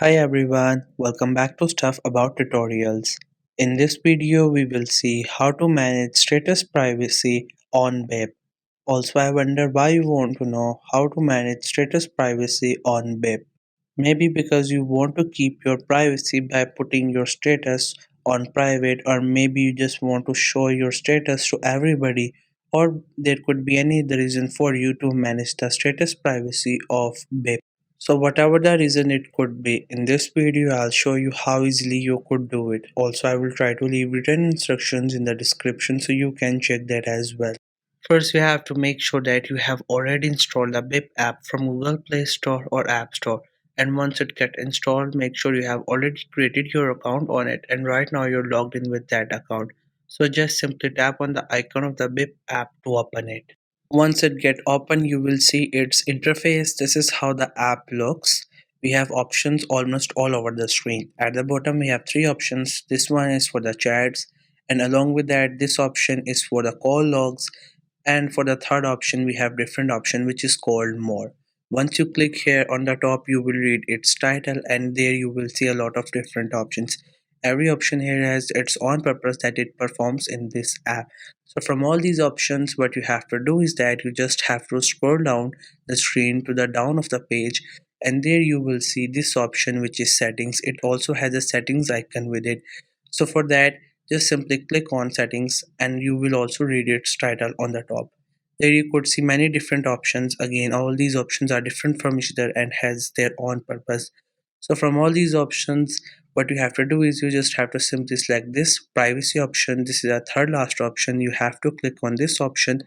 Hi everyone, welcome back to Stuff About Tutorials. In this video, we will see how to manage status privacy on web. Also, I wonder why you want to know how to manage status privacy on web. Maybe because you want to keep your privacy by putting your status on private, or maybe you just want to show your status to everybody, or there could be any other reason for you to manage the status privacy of web. So whatever the reason it could be, in this video I'll show you how easily you could do it. Also I will try to leave written instructions in the description so you can check that as well. First you have to make sure that you have already installed the BIP app from Google Play Store or App Store. And once it gets installed, make sure you have already created your account on it and right now you're logged in with that account. So just simply tap on the icon of the BIP app to open it. Once it get open, you will see its interface. This is how the app looks. We have options almost all over the screen. At the bottom, we have three options. This one is for the chats, and along with that, this option is for the call logs. And for the third option, we have different option which is called more. Once you click here on the top, you will read its title, and there you will see a lot of different options. Every option here has its own purpose that it performs in this app. So from all these options, what you have to do is that you just have to scroll down the screen to the down of the page, and there you will see this option which is settings. It also has a settings icon with it. So for that, just simply click on settings and you will also read its title on the top. There you could see many different options. Again, all these options are different from each other and has their own purpose. So from all these options, what you have to do is you just have to simply select this privacy option. This is a third last option. You have to click on this option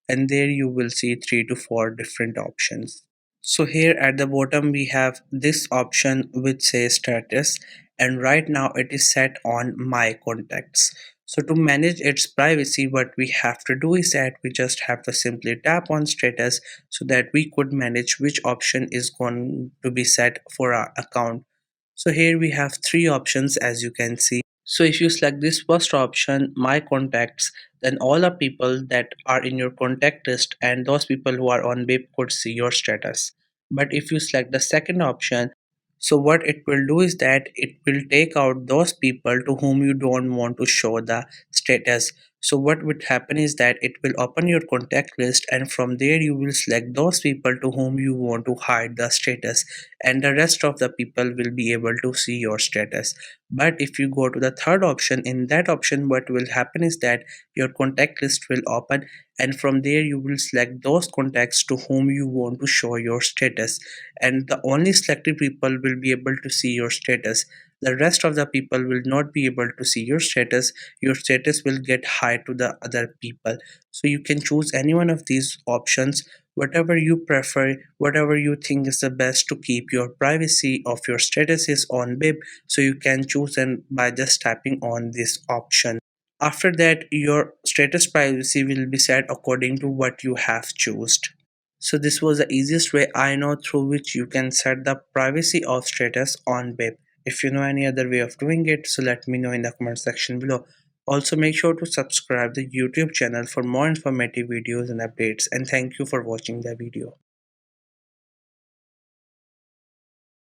and there you will see 3 to 4 different options. So here at the bottom we have this option which says status, and right now it is set on my contacts. So to manage its privacy, what we have to do is that we just have to simply tap on status so that we could manage which option is going to be set for our account. So here we have three options as you can see. So if you select this first option, my contacts, then all the people that are in your contact list and those people who are on BIP could see your status. But if you select the second option, so what it will do is that it will take out those people to whom you don't want to show the status. So what would happen is that it will open your contact list and from there you will select those people to whom you want to hide the status, and the rest of the people will be able to see your status. But if you go to the third option, in that option what will happen is that your contact list will open and from there you will select those contacts to whom you want to show your status, and the only selected people will be able to see your status. The rest of the people will not be able to see your status. Your status will get hide to the other people. So you can choose any one of these options, whatever you prefer, whatever you think is the best to keep your privacy of your statuses on web. So you can choose them by just tapping on this option. After that, your status privacy will be set according to what you have chosen. So this was the easiest way I know through which you can set the privacy of status on web. If you know any other way of doing it, so let me know in the comment section below. Also make sure to subscribe the YouTube channel for more informative videos and updates, and thank you for watching the video.